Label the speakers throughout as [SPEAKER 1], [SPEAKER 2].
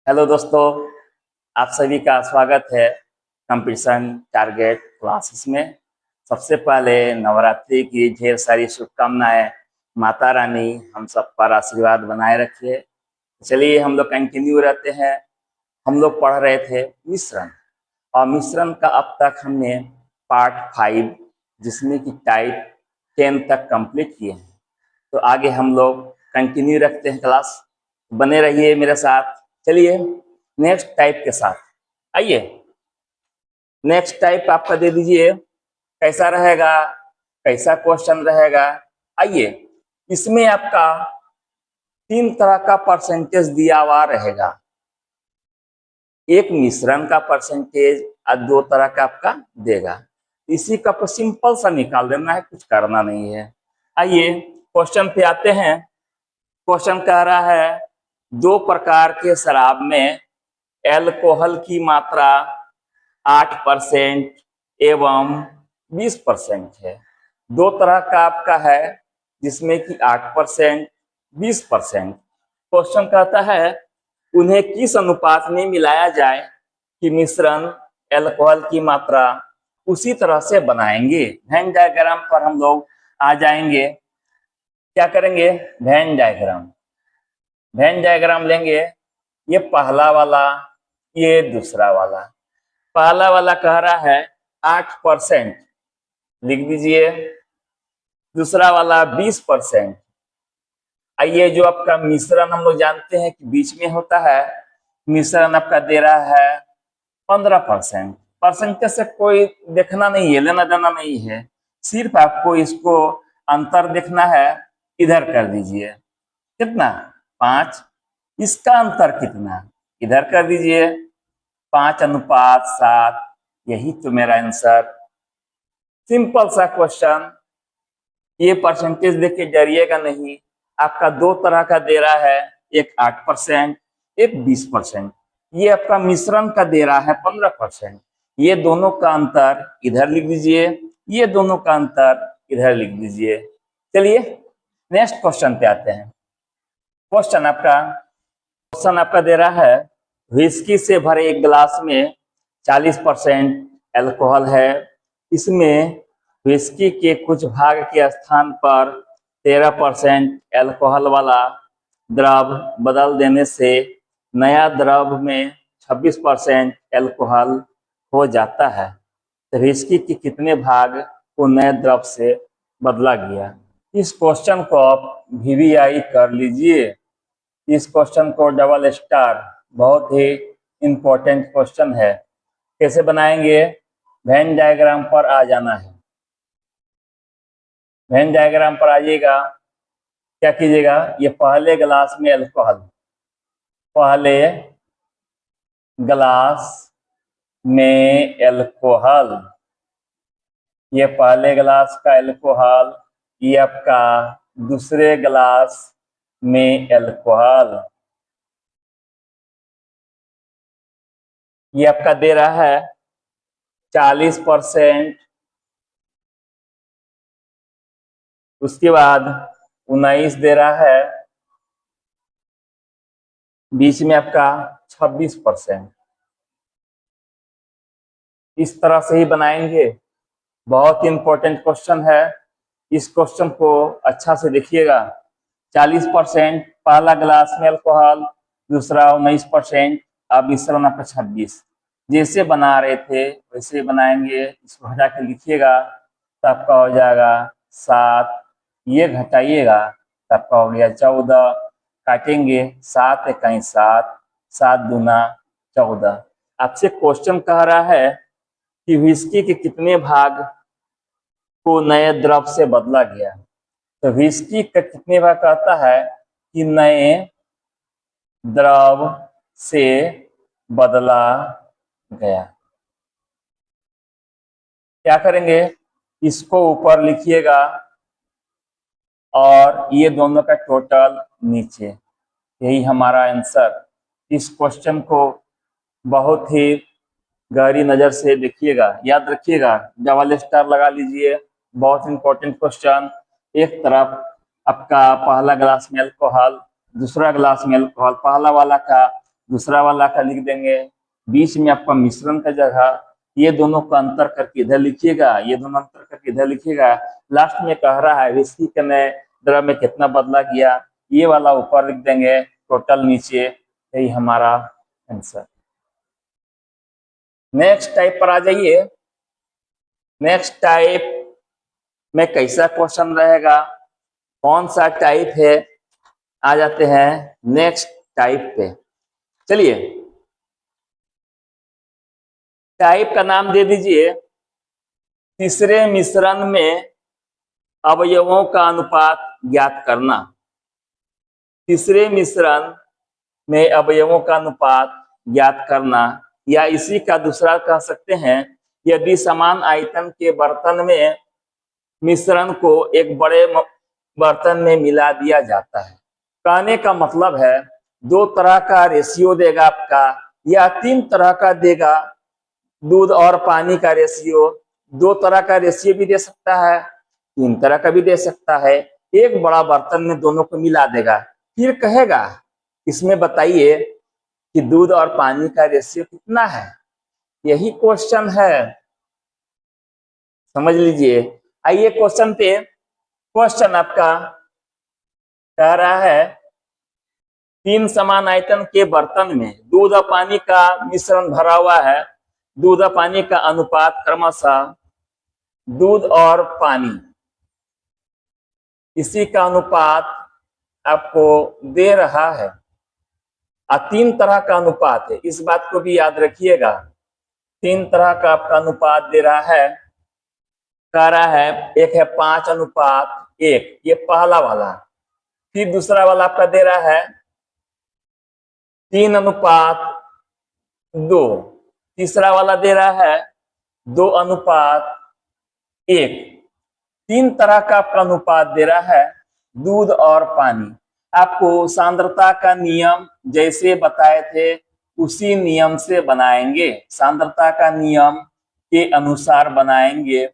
[SPEAKER 1] Hello दोस्तों, आप सभी का स्वागत है कंपटीशन टारगेट क्लासेस में। सबसे पहले नवरात्रि की ढेर सारी शुभकामनाएं। माता रानी हम सब पर आशीर्वाद बनाए रखिए। चलिए हम लोग कंटिन्यू रहते हैं। हम लोग पढ़ रहे थे मिश्रण, और मिश्रण का अब तक हमने पार्ट 5 जिसमें कि टाइप 10 तक कंप्लीट किए हैं। तो आगे हम लोग कंटिन्यू रखते हैं क्लास। बने रहिए मेरे साथ। चलिए नेक्स्ट टाइप के साथ आइए। नेक्स्ट टाइप आपका दे दीजिए। कैसा रहेगा, कैसा क्वेश्चन रहेगा? आइए, इसमें आपका 3 तरह का परसेंटेज दिया हुआ रहेगा। एक मिश्रण का परसेंटेज और 2 तरह का आपका देगा। इसी का तो सिंपल सा निकाल देना है, कुछ करना नहीं है। आइए क्वेश्चन पे आते हैं। क्वेश्चन कह रहा है 2 प्रकार के शराब में एल्कोहल की मात्रा 8% एवं 20% है। 2 तरह का आपका है जिसमें कि 8%, 20%। क्वेश्चन कहता है उन्हें किस अनुपात में मिलाया जाए कि मिश्रण एल्कोहल की मात्रा उसी तरह से बनाएंगे। वेन डायग्राम पर हम लोग आ जाएंगे। क्या करेंगे? वेन डायग्राम लेंगे। ये पहला वाला, ये दूसरा वाला। पहला वाला कह रहा है 8%, लिख दीजिए। दूसरा वाला 20%। आइए, जो आपका मिश्रण हम लोग जानते हैं कि बीच में होता है, मिश्रण आपका दे रहा है 15%। परसेंटेज से कोई देखना नहीं है, लेना देना नहीं है, सिर्फ आपको इसको अंतर देखना है। इधर कर दीजिए। कितना? 5। इसका अंतर कितना? इधर कर दीजिए। 5:7। यही तो मेरा आंसर। सिंपल सा क्वेश्चन। ये परसेंटेज देख के डरिएगा नहीं। आपका 2 तरह का दे रहा है, एक 8%, एक 20%। ये आपका मिश्रण का दे रहा है 15%। ये दोनों का अंतर इधर लिख दीजिए, ये दोनों का अंतर इधर लिख दीजिए। चलिए नेक्स्ट क्वेश्चन पे आते हैं। क्वेश्चन आपका दे रहा है व्हिस्की से भरे एक गिलास में 40% अल्कोहल है। इसमें व्हिस्की के कुछ भाग के स्थान पर 13% अल्कोहल वाला द्रव बदल देने से नया द्रव में 26% अल्कोहल हो जाता है। तो व्हिस्की के कितने भाग को नए द्रव से बदला गया? इस क्वेश्चन को आप VVI कर लीजिए। इस क्वेश्चन को डबल स्टार, बहुत ही इंपॉर्टेंट क्वेश्चन है। कैसे बनाएंगे? वेन डायग्राम पर आ जाना है। वेन डायग्राम पर आइएगा। क्या कीजिएगा? ये पहले गिलास में अल्कोहल, पहले गिलास में अल्कोहल, ये पहले गिलास का अल्कोहल, ये आपका दूसरे गिलास में अल्कोहल। ये आपका दे रहा है 40%। उसके बाद 19 दे रहा है। बीच में आपका 26%। इस तरह से ही बनाएंगे। बहुत ही इंपॉर्टेंट क्वेश्चन है। इस क्वेश्चन को अच्छा से देखिएगा। 40% पहला गिलास में अल्कोहल, दूसरा 19%, अब मिश्रण आपका 26। जैसे बना रहे थे वैसे बनाएंगे। इसको हटा के लिखिएगा तो आपका हो जाएगा 7। ये घटाइएगा तो आपका हो गया 14। काटेंगे 7 इकाई 7, 7 दूना 14। आपसे क्वेश्चन कह रहा है कि व्हिस्की के कितने भाग को नए द्रव से बदला गया। तो व्हिस्की का कितने भाग कहता है कि नए द्रव से बदला गया। क्या करेंगे? इसको ऊपर लिखिएगा और ये दोनों का टोटल नीचे। यही हमारा आंसर। इस क्वेश्चन को बहुत ही गहरी नजर से देखिएगा, याद रखिएगा, डबल स्टार लगा लीजिए। बहुत इंपॉर्टेंट क्वेश्चन। एक तरफ आपका पहला गिलास में अल्कोहल, दूसरा गिलास में अल्कोहल, पहला वाला का दूसरा वाला का लिख देंगे, बीच में आपका मिश्रण का जगह ये दोनों का अंतर करके इधर लिखिएगा, ये दोनों अंतर करके इधर लिखिएगा। लास्ट में कह रहा है विस्की के द्रव में कितना बदला गया, ये वाला ऊपर लिख देंगे, टोटल नीचे। यही हमारा आंसर। नेक्स्ट टाइप पर आ जाइए। नेक्स्ट टाइप में कैसा क्वेश्चन रहेगा, कौन सा टाइप है, आ जाते हैं नेक्स्ट टाइप पे। चलिए, टाइप का नाम दे दीजिए तीसरे मिश्रण में अवयवों का अनुपात ज्ञात करना। तीसरे मिश्रण में अवयवों का अनुपात ज्ञात करना, या इसी का दूसरा कह सकते हैं, यदि समान आयतन के बर्तन में मिश्रण को एक बड़े बर्तन में मिला दिया जाता है। कहने का मतलब है दो तरह का रेशियो देगा आपका, या तीन तरह का देगा, दूध और पानी का रेशियो। दो तरह का रेशियो भी दे सकता है, तीन तरह का भी दे सकता है। एक बड़ा बर्तन में दोनों को मिला देगा, फिर कहेगा इसमें बताइए कि दूध और पानी का रेशियो कितना है। यही क्वेश्चन है, समझ लीजिए। आइए क्वेश्चन पे। क्वेश्चन आपका कह रहा है तीन समान आयतन के बर्तन में दूध और पानी का मिश्रण भरा हुआ है। दूध और पानी का अनुपात क्रमशः दूध और पानी, इसी का अनुपात आपको दे रहा है। तीन तरह का अनुपात है, इस बात को भी याद रखिएगा। तीन तरह का आपका अनुपात दे रहा है, कह रहा है एक है 5:1, ये पहला वाला। फिर दूसरा वाला आपका दे रहा है 3:2। तीसरा वाला दे रहा है 2:1। तीन तरह का आपका अनुपात दे रहा है दूध और पानी। आपको सांद्रता का नियम जैसे बताए थे उसी नियम से बनाएंगे, सांद्रता का नियम के अनुसार बनाएंगे।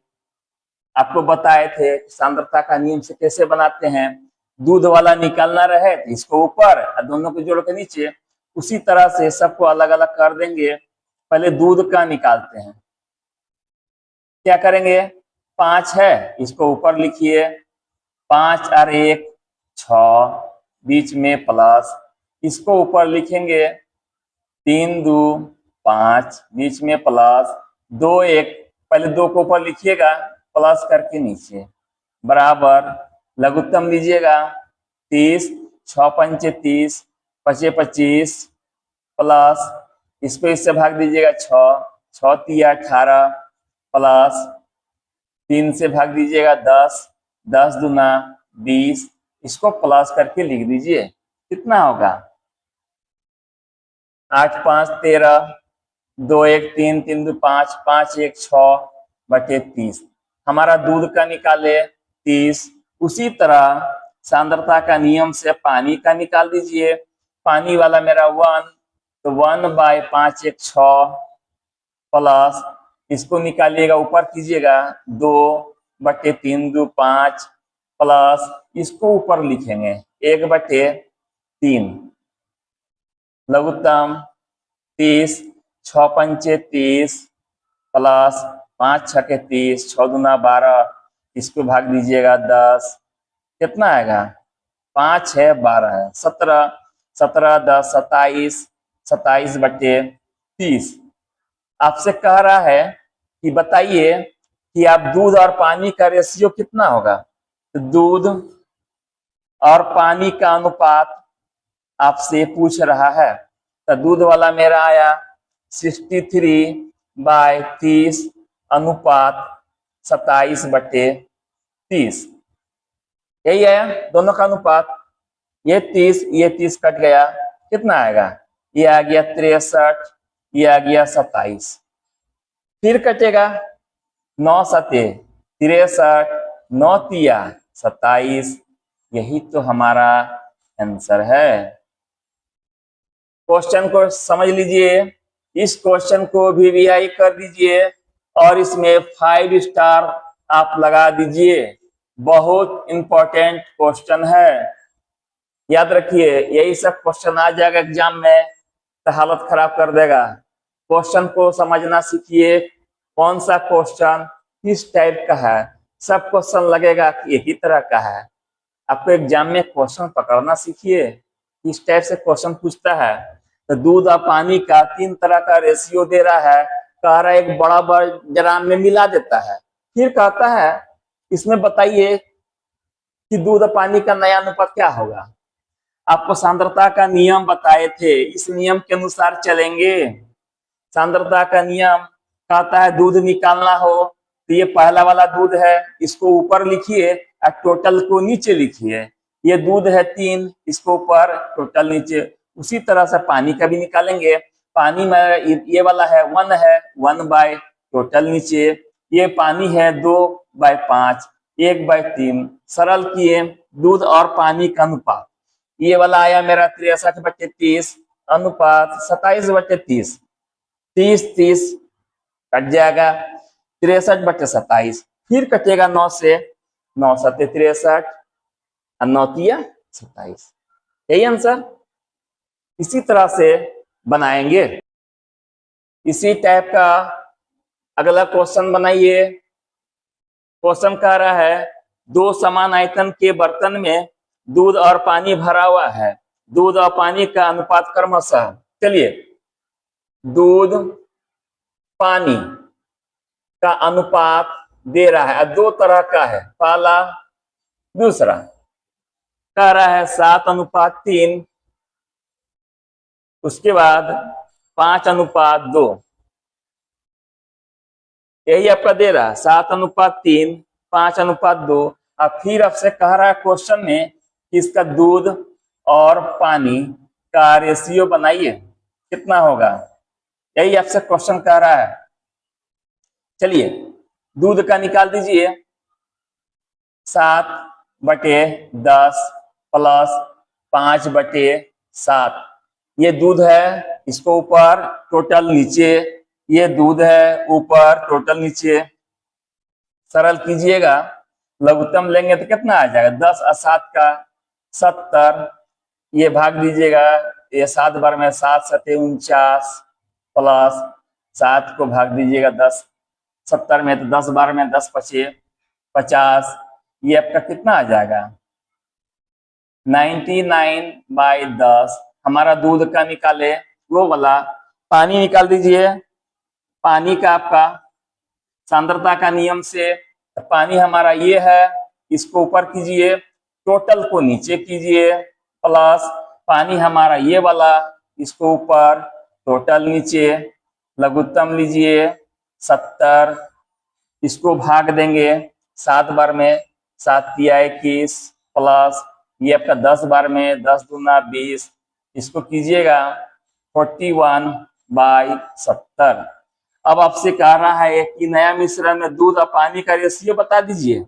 [SPEAKER 1] आपको बताए थे सांद्रता का नियम से कैसे बनाते हैं, दूध वाला निकालना रहे तो इसको ऊपर और दोनों को जोड़ के नीचे, उसी तरह से सबको अलग अलग कर देंगे। पहले दूध का निकालते हैं, क्या करेंगे, 5 है, इसको ऊपर लिखिए, 5 और 1 6, बीच में प्लस, इसको ऊपर लिखेंगे 3×2 5, बीच में प्लस, 2×1, पहले 2 को ऊपर लिखिएगा प्लस करके नीचे, बराबर लघुत्तम लीजिएगा 30, 6×5 30, 5×25 प्लस, इसको इससे भाग दीजिएगा 6, 6×3 18 प्लस 3 से भाग दीजिएगा 10, 10×2 20, इसको प्लस करके लिख दीजिए, कितना होगा 8×5 13, 2×1 3, 3×2 5, 5×1 6/30। हमारा दूध का निकाले 30। उसी तरह सांद्रता का नियम से पानी का निकाल दीजिए। पानी वाला मेरा 1, तो 1/5×1 6 प्लस, इसको निकालिएगा ऊपर कीजिएगा 2/3×2 5 प्लस, इसको ऊपर लिखेंगे 1/3, लघुत्तम 30, 6×5 30 प्लस 5×6 30, 6×2 12, इसको भाग दीजिएगा 10, कितना आएगा 5 है 12 है 17, 17 10 27, 27/30। आपसे कह रहा है कि बताइए कि आप दूध और पानी का रेशियो कितना होगा। तो दूध और पानी का अनुपात आपसे पूछ रहा है, तो दूध वाला मेरा आया 63/30 अनुपात 27/30, यही आया दोनों का अनुपात। ये 30 कट गया, कितना आएगा, ये आ गया 63, ये आ गया 27। फिर कटेगा 9 7 63, 9 3 27, यही तो हमारा आंसर है। क्वेश्चन को समझ लीजिए, इस क्वेश्चन को भी वीआई कर दीजिए और इसमें 5 स्टार आप लगा दीजिए। बहुत इंपॉर्टेंट क्वेश्चन है, याद रखिए, यही सब क्वेश्चन आ जाएगा एग्जाम में। तो हालत खराब कर देगा। क्वेश्चन को समझना सीखिए, कौन सा क्वेश्चन किस टाइप का है। सब क्वेश्चन लगेगा कि एक ही तरह का है। आपको एग्जाम में क्वेश्चन पकड़ना सीखिए, किस टाइप से क्वेश्चन पूछता है। तो दूध और पानी का 3 तरह का रेशियो दे रहा है, कह रहा है एक बड़ा ड्राम में मिला देता है। फिर कहता है इसमें बताइए कि दूध और पानी का नया अनुपात क्या होगा। आपको सांद्रता का नियम बताए थे, इस नियम के अनुसार चलेंगे। सांद्रता का नियम कहता है दूध निकालना हो तो ये पहला वाला दूध है, इसको ऊपर लिखिए और टोटल को नीचे लिखिए। ये दूध है 3, इसको ऊपर टोटल नीचे। उसी तरह से पानी का भी निकालेंगे। पानी में ये वाला है 1 है, 1 बाय टोटल नीचे। ये पानी है 2/5, 1/3। सरल किए दूध और पानी का अनुपात। ये वाला आया मेरा 63/30 अनुपात 27/30। 30 कट जाएगा, 63/27। फिर कटेगा 9 से, 9 7 63 और 9 3 27। यही आंसर। इसी तरह से बनाएंगे। इसी टाइप का अगला क्वेश्चन बनाइए। क्वेश्चन कह रहा है 2 समान आयतन के बर्तन में दूध और पानी भरा हुआ है, दूध और पानी का अनुपात क्रमशः। चलिए, दूध पानी का अनुपात दे रहा है, 2 तरह का है, पहला दूसरा। कह रहा है 7:3, उसके बाद 5:2। यही आपका दे रहा है 7:3, 5:2। और फिर आपसे कह रहा है क्वेश्चन में कि इसका दूध और पानी का रेशियो बनाइए, कितना होगा। यही आपसे क्वेश्चन कह रहा है। चलिए, दूध का निकाल दीजिए। 7/10 प्लस 5/7। ये दूध है, इसको ऊपर टोटल नीचे। ये दूध है, ऊपर टोटल नीचे। सरल कीजिएगा, लघुत्तम लेंगे तो कितना आ जाएगा, 10 और 7 का 70। ये भाग दीजिएगा, ये 7 बार में 7 7 49 प्लस 7 को भाग दीजिएगा 10 70 में, तो 10 बार में 10 5 50। ये आपका कितना आ जाएगा 99/10। हमारा दूध का निकाले वो वाला। पानी निकाल दीजिए। पानी का आपका सांद्रता का नियम से पानी हमारा ये है, इसको ऊपर कीजिए, टोटल को नीचे कीजिए, प्लस पानी हमारा ये वाला, इसको ऊपर टोटल नीचे। लघुत्तम लीजिए 70, इसको भाग देंगे 7 बार में, 7 तिया 21 प्लस ये आपका 10 बार में 10 दूना 20। इसको कीजिएगा 41/70। अब आपसे कह रहा है कि नया मिश्रण में दूध और पानी का रेशियो बता दीजिए।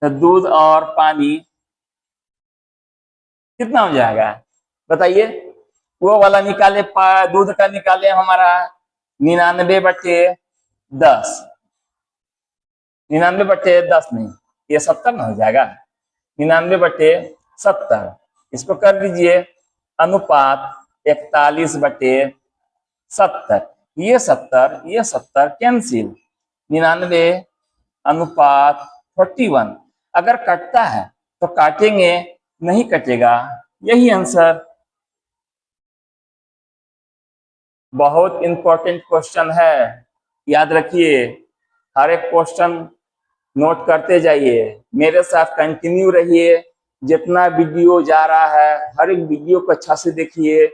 [SPEAKER 1] तो दूध और पानी कितना हो जाएगा बताइए। वो वाला निकाले, दूध का निकाले हमारा 99/10। 99/10 नहीं, ये 70 ना हो जाएगा, 99/70। इसको कर दीजिए अनुपात 41/70। ये 70 कैंसिल, 99/41। अगर कटता है तो काटेंगे, नहीं कटेगा। यही आंसर। बहुत इंपॉर्टेंट क्वेश्चन है, याद रखिए। हर एक क्वेश्चन नोट करते जाइए, मेरे साथ कंटिन्यू रहिए। जितना वीडियो जा रहा है हर एक वीडियो को अच्छा से देखिए,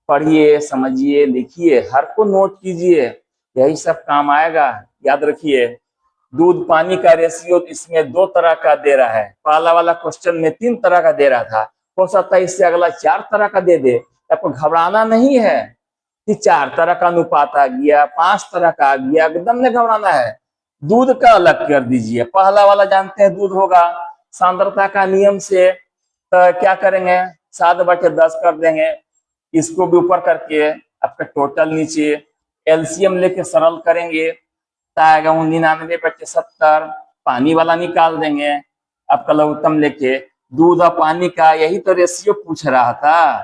[SPEAKER 1] पढ़िए, समझिए, लिखिए, हर को नोट कीजिए, यही सब काम आएगा। याद रखिए, दूध पानी का रेशियो इसमें 2 तरह का दे रहा है। पहला वाला क्वेश्चन में 3 तरह का दे रहा था, हो सकता है इससे अगला 4 तरह का दे दे। आपको घबराना नहीं है कि 4 तरह का अनुपात आ गया, 5 तरह का आ गया, एकदम नहीं घबराना है। दूध का अलग कर दीजिए। पहला वाला जानते हैं दूध होगा, सांद्रता का नियम से तो क्या करेंगे 7/10 कर देंगे, इसको भी ऊपर करके आपका टोटल नीचे, एलसीएम लेके सरल करेंगे तो आएगा 99/70। पानी वाला निकाल देंगे आपका लघुत्तम लेके। दूध और पानी का यही तो रेशियो पूछ रहा था,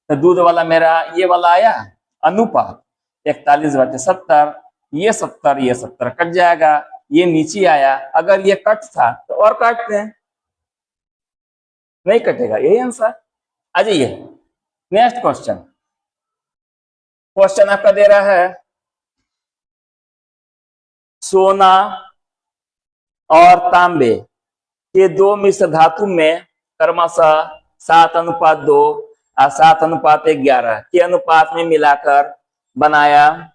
[SPEAKER 1] तो दूध वाला मेरा ये वाला आया अनुपात 41/70, ये 70 कट जाएगा, ये नीचे आया। अगर ये कट था तो और काटते हैं, नहीं कटेगा, यही आंसर। आ जाइए नेक्स्ट क्वेश्चन। क्वेश्चन आपका दे रहा है सोना और तांबे के दो मिश्र धातु में क्रमशः 7:2 और 7:11 के अनुपात में मिलाकर बनाया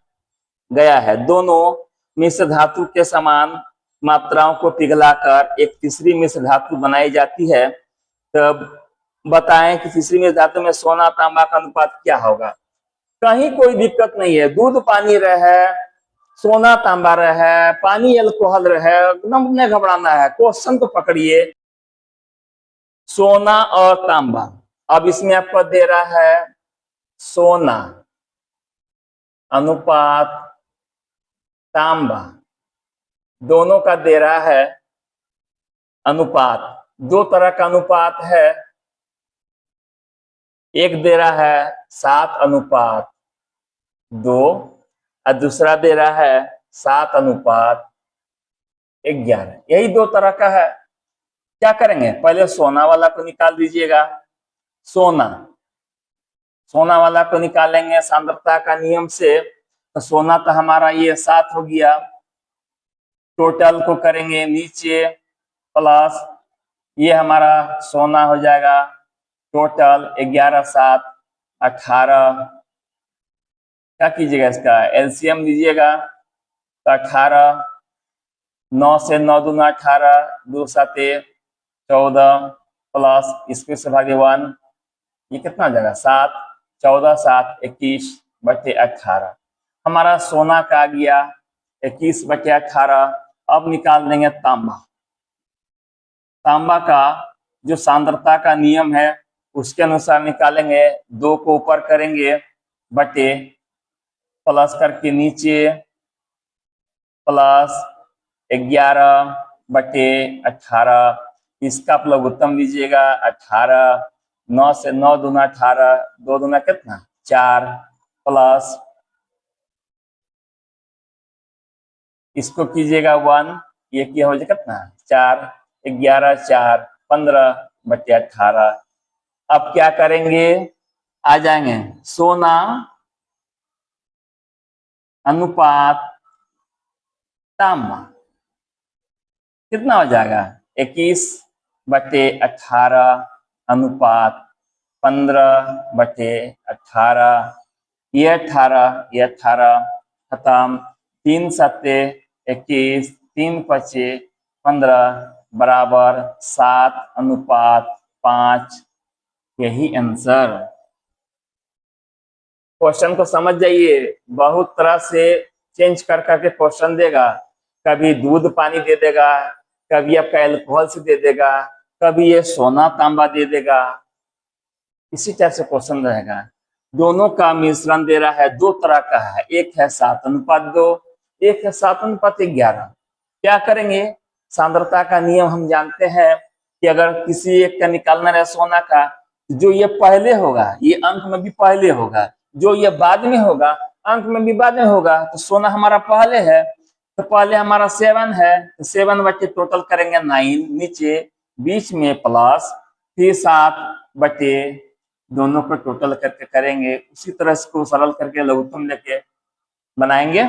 [SPEAKER 1] गया है। दोनों मिश्र धातु के समान मात्राओं को पिघलाकर एक तीसरी मिश्र धातु बनाई जाती है। तब बताएं कि तीसरी मिश्र धातु में सोना तांबा का अनुपात क्या होगा। कहीं कोई दिक्कत नहीं है, दूध पानी रहे, सोना तांबा रहे, पानी अल्कोहल रहे, एकदम नहीं घबराना है। क्वेश्चन तो पकड़िए, सोना और तांबा। अब इसमें आपको दे रहा है सोना अनुपात तांबा, दोनों का दे रहा है अनुपात। दो तरह का अनुपात है, एक दे रहा है 7:2 और दूसरा दे रहा है 7:11। यही दो तरह का है। क्या करेंगे, पहले सोना वाला को निकाल दीजिएगा। सोना वाला को निकालेंगे सांद्रता का नियम से, तो सोना तो हमारा ये 7 हो गया। टोटल को करेंगे नीचे प्लस, ये हमारा सोना हो जाएगा टोटल 11 7 18। क्या कीजिएगा, इसका एलसीएम लीजिएगा तो 18, 9 से 9 दूना 18, 2 7 14 प्लस इसमें से भागे 1, ये कितना हो जाएगा 7, 14 7 21/18। हमारा सोना का आ गया 21/18। अब निकाल देंगे तांबा। तांबा का जो सांद्रता का नियम है उसके अनुसार निकालेंगे। 2 को ऊपर करेंगे बटे प्लस करके नीचे प्लस 11/18। इसका लघुत्तम लीजिएगा 18, 9 से 9 दूना 18, 2 दूना कितना 4 प्लस इसको कीजिएगा 1, ये क्या हो जाएगा कितना 4, 11 4 15/18। अब क्या करेंगे, आ जाएंगे सोना अनुपात तांबा, कितना हो जाएगा 21/18 अनुपात 15/18। ये 18 खत्म, 3 7 21, 3 5 15 बराबर 7:5। यही आंसर। क्वेश्चन को समझ जाइए, बहुत तरह से चेंज कर करके क्वेश्चन देगा। कभी दूध पानी दे देगा, कभी आपका अल्कोहल से दे देगा, कभी ये सोना तांबा दे देगा। इसी टाइप से क्वेश्चन रहेगा। दोनों का मिश्रण दे रहा है, दो तरह का है, एक है 7:2, एक है 7:11। क्या करेंगे, सांद्रता का नियम हम जानते हैं कि अगर किसी एक का निकालना रहे सोना का, जो ये पहले होगा ये अंक में भी पहले होगा, जो ये बाद में होगा अंक में भी बाद में होगा। तो सोना हमारा पहले है, तो पहले हमारा 7 है, 7 बटे टोटल करेंगे 9 नीचे, बीच में प्लस, फिर 7 बटे दोनों को टोटल करके करेंगे। उसी तरह इसको सरल करके लघुत्तम लेके बनाएंगे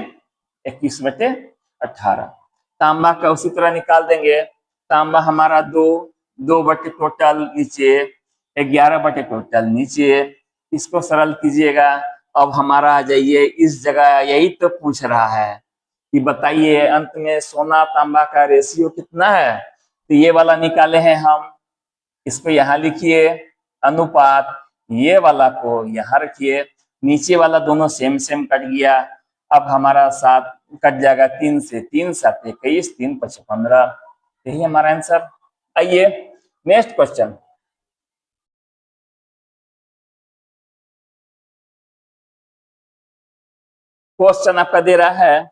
[SPEAKER 1] 21/18। तांबा का उसी तरह निकाल देंगे। तांबा हमारा 2 बटे टोटल नीचे, 11 बटे टोटल नीचे। इसको सरल कीजिएगा। अब हमारा आ जाइए इस जगह, यही तो पूछ रहा है कि बताइए अंत में सोना तांबा का रेशियो कितना है। तो ये वाला निकाले हैं हम, इसको यहाँ लिखिए अनुपात, ये वाला को यहाँ रखिए, नीचे वाला दोनों सेम सेम कट गया। अब हमारा 7 कट जाएगा 3 से, 3 7 21, 3 5 15। यही हमारा आंसर। आइए नेक्स्ट क्वेश्चन। क्वेश्चन आपका दे रहा है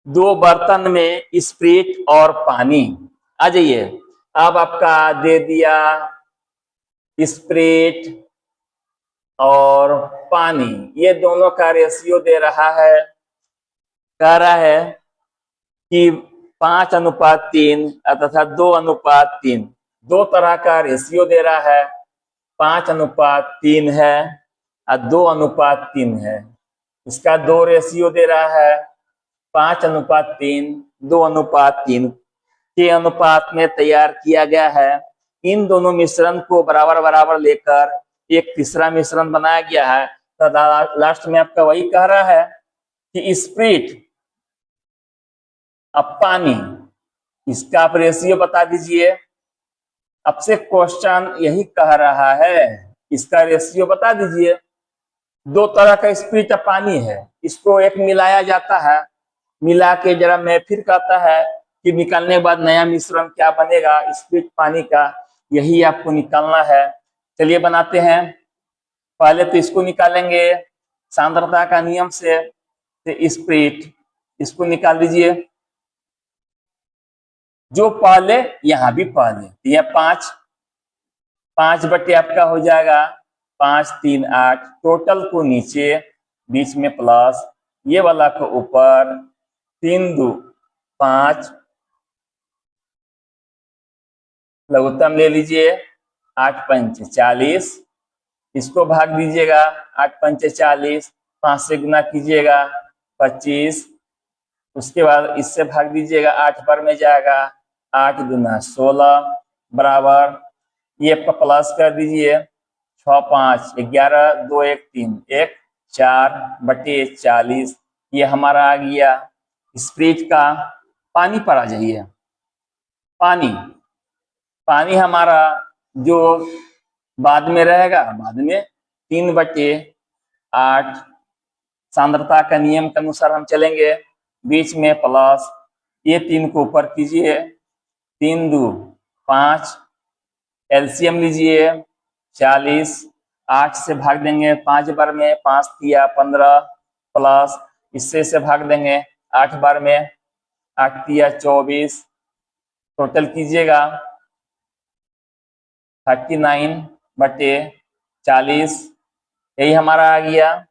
[SPEAKER 1] 2 बर्तन में स्प्रिट और पानी। आ जाइए, अब आपका दे दिया स्प्रिट और पानी, ये दोनों का रेशियो दे रहा है। कह रहा है कि 5:3 तथा 2:3, दो तरह का रेशियो दे रहा है। 5:3 है और 2:3 है। इसका दो रेशियो दे रहा है, 5:3, 2:3 के अनुपात में तैयार किया गया है। इन दोनों मिश्रण को बराबर बराबर लेकर एक तीसरा मिश्रण बनाया गया है। तो लास्ट में आपका वही कह रहा है कि स्प्रिट अब पानी, इसका आप रेशियो बता दीजिए। अब से क्वेश्चन यही कह रहा है, इसका रेशियो बता दीजिए। दो तरह का स्प्रिट अब पानी है, इसको एक मिलाया जाता है, मिला के जरा मैं फिर कहता है कि निकालने के बाद नया मिश्रण क्या बनेगा स्प्रिट पानी का, यही आपको निकालना है। चलिए बनाते हैं। पहले तो इसको निकालेंगे सांद्रता का नियम से, स्प्रिट, इसको निकाल दीजिए। जो पहले यहां भी पहले, यह 5 बटे आपका हो जाएगा 5, 3, 8, टोटल को नीचे, बीच में प्लस, ये वाला को ऊपर, 3, 2, 5, लघुत्तम ले लीजिए, 8 पंच 40, इसको भाग दीजिएगा, 8 पंच 40, 5 से गुना कीजिएगा 25, उसके बाद इससे भाग दीजिएगा, 8 बार में जाएगा, 8 दूना 16 बराबर, ये आपका प्लस कर दीजिए, 6, 5, 11, 2, 1, 3, 1, 4 बटे 40, ये हमारा आ गया स्प्रिट का। पानी पर आ जाइए। पानी हमारा जो बाद में रहेगा, बाद में 3/8 सांद्रता का नियम के अनुसार हम चलेंगे, बीच में प्लस, ये 3 को ऊपर कीजिए, 3, 2, 5, एलसीएम लीजिए 40, 8 से भाग देंगे 5 बार में, 5 तिया 15 प्लस, इससे से भाग देंगे 8 बार में, 8 तिया 24, टोटल कीजिएगा 39/40, यही हमारा आ गया।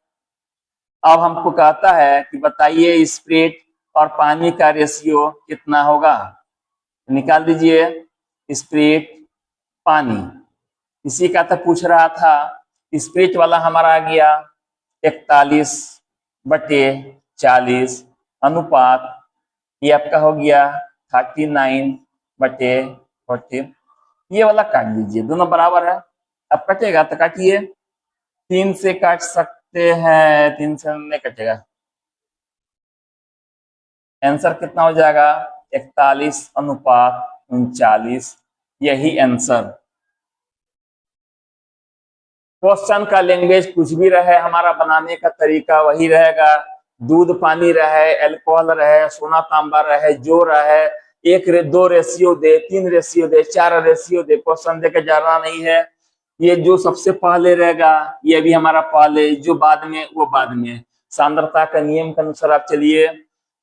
[SPEAKER 1] अब हमको कहता है कि बताइए स्प्रिट और पानी का रेशियो कितना होगा। निकाल दीजिए स्प्रिट पानी, इसी का तो पूछ रहा था। स्प्रिट वाला हमारा आ गया 41/40 अनुपात, ये आपका हो गया 39/40। ये वाला काट दीजिए, दोनों बराबर है। अब कटेगा तो काटिए, 3 से काट सकते हैं, 3 से नहीं कटेगा। आंसर कितना हो जाएगा 41:39, यही आंसर। क्वेश्चन का लैंग्वेज कुछ भी रहे, हमारा बनाने का तरीका वही रहेगा। दूध पानी रहे, अल्कोहल रहे, सोना तांबा रहे, जो रहे, 2 रेशियो दे, 3 रेशियो दे, 4 रेशियो दे, क्वेश्चन दे के जाना नहीं है। ये जो सबसे पहले रहेगा ये भी हमारा पहले, जो बाद में वो बाद में। सांद्रता का नियम के अनुसार आप चलिए,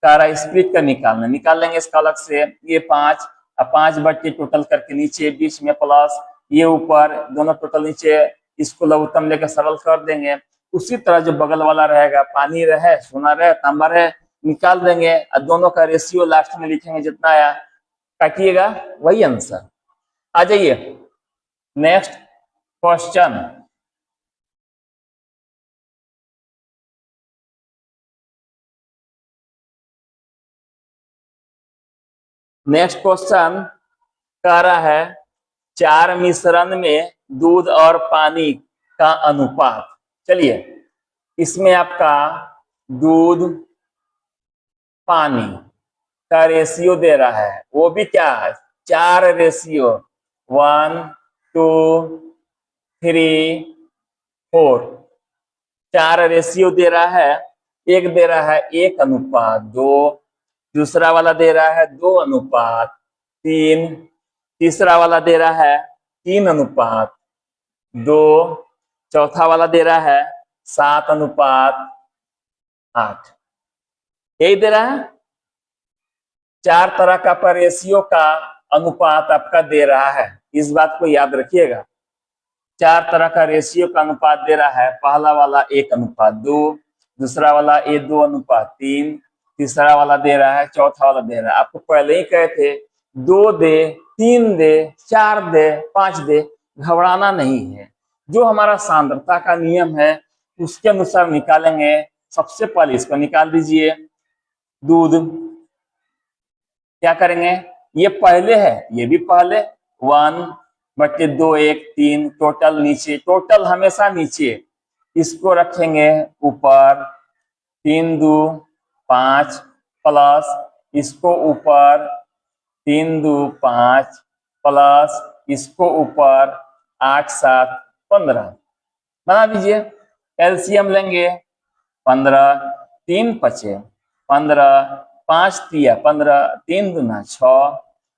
[SPEAKER 1] सारा स्प्रिट का निकाल लेंगे इसका अलग से। ये 5 बटे टोटल करके नीचे, बीच में प्लस, ये ऊपर, दोनों टोटल नीचे, इसको लघुत्तम लेकर सरल कर देंगे। उसी तरह जो बगल वाला रहेगा, पानी रहे, सोना रहे, तांबा रहे, निकाल देंगे और दोनों का रेशियो लास्ट में लिखेंगे, जितना आया काटिएगा वही आंसर आ जाइए। नेक्स्ट क्वेश्चन, कह रहा है 4 मिश्रण में दूध और पानी का अनुपात। चलिए इसमें आपका दूध पानी का रेशियो दे रहा है, वो भी क्या है 4 रेशियो, 1, 2, 3, 4, 4 रेशियो दे रहा है। एक दे रहा है 1:2, दूसरा वाला दे रहा है 2:3, तीसरा वाला दे रहा है 3:2, चौथा वाला दे रहा है 7:8। यही दे रहा है, 4 तरह का रेशियो का अनुपात आपका दे रहा है। इस बात को याद रखिएगा। चार तरह का रेशियो का अनुपात दे रहा है। पहला वाला 1:2, दूसरा वाला A2:3, तीसरा वाला दे रहा है, चौथा वाला दे रहा है। आपको पहले ही कहे थे 2 दे, 3 दे, 4 दे, 5 दे, घबराना नहीं है। जो हमारा सांद्रता का नियम है उसके अनुसार निकालेंगे। सबसे पहले इसको निकाल दीजिए। दूध क्या करेंगे, ये पहले है, ये भी पहले, 1/2 1 3, टोटल नीचे, टोटल हमेशा नीचे, इसको रखेंगे ऊपर, 3 2 5 प्लस इसको ऊपर, 3 2 5 प्लस इसको ऊपर, 8 7 15। बना दीजिए। एलसीएम लेंगे 15, 3 पचे 15, 5 तिया 15, 3 दूना 6,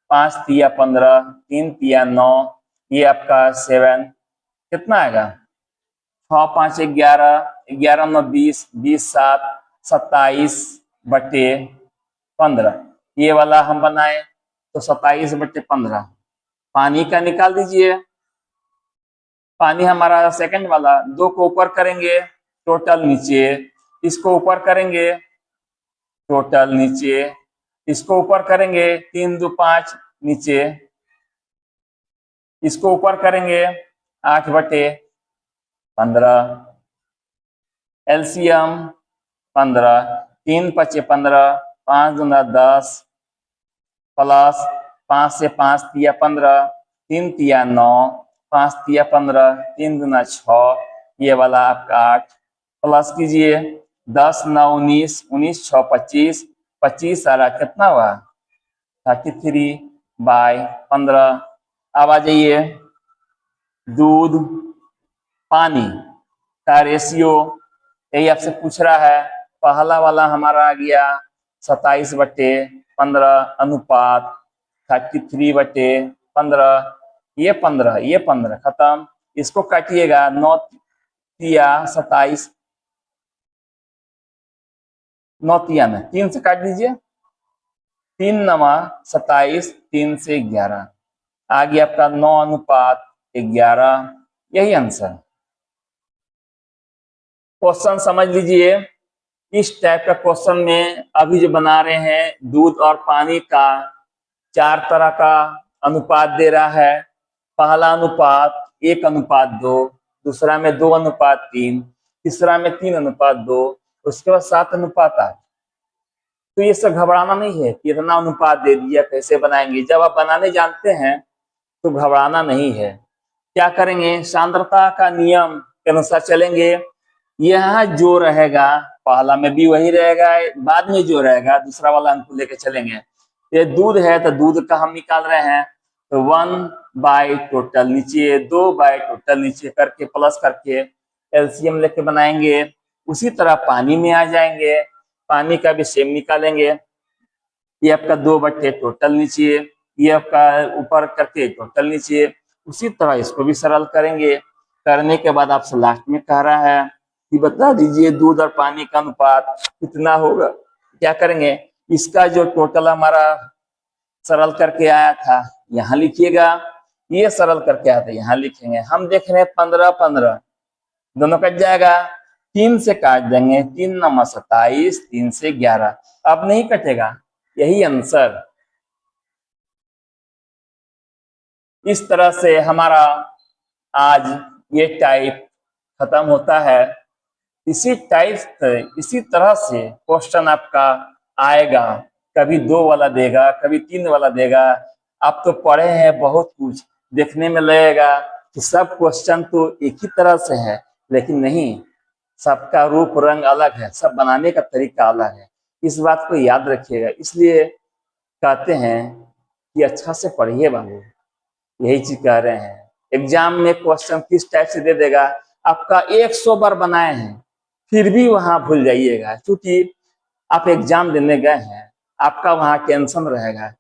[SPEAKER 1] 5 तिया 15, 3 तिया 9, ये आपका 7 कितना आएगा, 6 5 11, 11 9 20, 20 7 27/15। ये वाला हम बनाए तो 27/15। पानी का निकाल दीजिए। पानी हमारा सेकंड वाला, 2 को ऊपर करेंगे, टोटल नीचे, इसको ऊपर करेंगे, टोटल नीचे, इसको ऊपर करेंगे, 3 2 5 नीचे, इसको ऊपर करेंगे, 8/15। एलसीएम 15, 3 पचे 15, 5 दूना 10 प्लस 5 से 5 तिया 15, 3 तिया 9, 5 तिया 15, 3 दूना 6, ये वाला आपका 8 प्लस कीजिए, 10 9 19, 19 6 25, 25 सारा कितना हुआ, 33/15। अब आ जाइए, दूध पानी का रेशियो, यही आपसे पूछ रहा है। पहला वाला हमारा आ गया 27/15 अनुपात 33/15, ये 15, ये 15 खत्म। इसको काटिएगा, 9 तिया 27, 9 तिया में 3 से काट दीजिए, 3 9 27, 3 से 11, आ गया आपका 9:11। यही आंसर। क्वेश्चन समझ लीजिए। इस टाइप का क्वेश्चन में अभी जो बना रहे हैं, दूध और पानी का 4 तरह का अनुपात दे रहा है। पहला अनुपात 1:2, दूसरा में 2:3, तीसरा में 3:2, उसके बाद 7:8। तो ये सब घबराना नहीं है कि इतना अनुपात दे दिया कैसे बनाएंगे। जब आप बनाने जानते हैं तो घबराना नहीं है। क्या करेंगे, सांद्रता का नियम के अनुसार चलेंगे। यहाँ जो रहेगा पहला में भी वही रहेगा, बाद में जो रहेगा दूसरा वाला हमको लेके चलेंगे। ये दूध है तो दूध का हम निकाल रहे हैं, तो 1 टोटल नीचे, 2 टोटल नीचे करके प्लस करके एलसीएम लेके बनाएंगे। उसी तरह पानी में आ जाएंगे, पानी का भी सेम निकालेंगे। ये आपका 2 टोटल नीचे, ये आपका ऊपर करके टोटल नीचे। उसी तरह इसको भी सरल करेंगे। करने के बाद आपसे लास्ट में कह रहा है कि बता दीजिए दूध और पानी का अनुपात कितना होगा। क्या करेंगे, इसका जो टोटल हमारा सरल करके आया था यहाँ लिखिएगा, ये सरल करके आया था यहाँ लिखेंगे। हम देख रहे हैं 15 दोनों कट जाएगा, 3 से काट देंगे, 3 9 27, 3 से 11, अब नहीं कटेगा। यही आंसर। इस तरह से हमारा आज ये टाइप खत्म होता है। इसी तरह से क्वेश्चन आपका आएगा। कभी 2 वाला देगा, कभी 3 वाला देगा। आप तो पढ़े हैं बहुत कुछ, देखने में लगेगा कि सब क्वेश्चन तो एक ही तरह से है, लेकिन नहीं, सबका रूप रंग अलग है, सब बनाने का तरीका अलग है। इस बात को याद रखिएगा। इसलिए कहते हैं कि अच्छा से पढ़िए बाबू, यही चीज कह रहे हैं। एग्जाम में क्वेश्चन किस टाइप से दे देगा, आपका 100 बार बनाए हैं फिर भी वहां भूल जाइएगा, क्योंकि आप एग्जाम देने गए हैं, आपका वहां टेंशन रहेगा।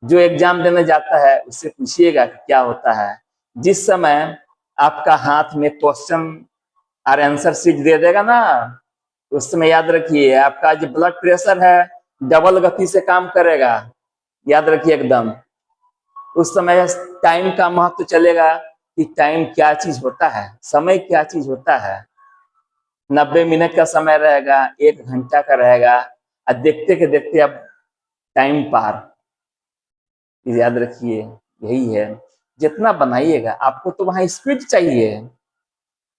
[SPEAKER 1] जो एग्जाम देने जाता है उससे पूछिएगा कि क्या होता है। जिस समय आपका हाथ में क्वेश्चन और आंसर शीट दे देगा ना, उस समय याद रखिए आपका जो ब्लड प्रेशर है डबल गति से काम करेगा। याद रखिए एकदम। उस समय टाइम का महत्व चलेगा कि टाइम क्या चीज होता है, समय क्या चीज होता है। 90 मिनट का समय रहेगा, 1 घंटा का रहेगा, और देखते के देखते अब टाइम पार। याद रखिए, यही है। जितना बनाइएगा, आपको तो वहां स्पीड चाहिए,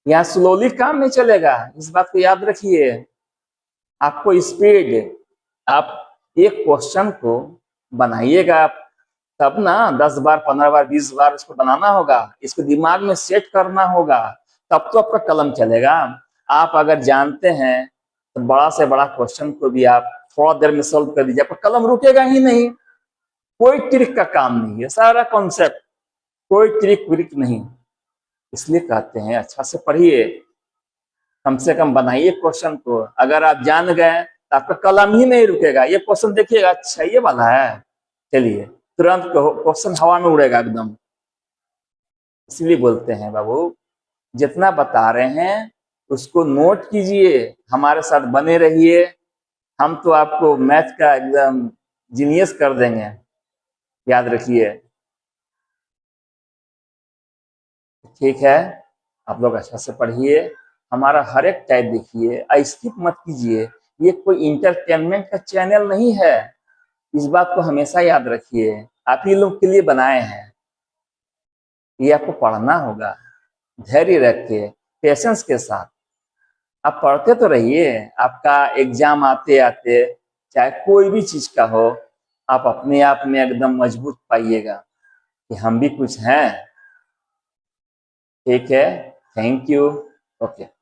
[SPEAKER 1] यहाँ स्लोली काम नहीं चलेगा, इस बात को याद रखिए। आपको स्पीड, आप एक क्वेश्चन को बनाइएगा तब ना 10 बार, 15 बार, 20 बार इसको बनाना होगा, इसको दिमाग में सेट करना होगा, तब तो आपका कलम चलेगा। आप अगर जानते हैं तो बड़ा से बड़ा क्वेश्चन को भी आप थोड़ा देर में सॉल्व कर दीजिए, आपका कलम रुकेगा ही नहीं। कोई ट्रिक का काम नहीं है, सारा कॉन्सेप्ट, कोई ट्रिक व्रिक नहीं। इसलिए कहते हैं अच्छा से पढ़िए, कम से कम बनाइए क्वेश्चन को। अगर आप जान गए तो आपका कलम ही नहीं रुकेगा। ये क्वेश्चन देखिएगा, अच्छा ये वाला है, चलिए तुरंत क्वेश्चन हवा में उड़ेगा एकदम। इसलिए बोलते हैं बाबू, जितना बता रहे हैं उसको नोट कीजिए, हमारे साथ बने रहिए, हम तो आपको मैथ का एकदम जीनियस कर देंगे, याद रखिए। ठीक है, आप लोग अच्छा से पढ़िए, हमारा हर एक टाइप देखिए, स्किप मत कीजिए। ये कोई इंटरटेनमेंट का चैनल नहीं है, इस बात को हमेशा याद रखिए। आप ही लोग के लिए बनाए हैं, ये आपको पढ़ना होगा, धैर्य रख के, पेशेंस के साथ। आप पढ़ते तो रहिए, आपका एग्जाम आते आते चाहे कोई भी चीज का हो, आप अपने आप में एकदम मजबूत पाइएगा कि हम भी कुछ हैं। ठीक है, थैंक यू, ओके।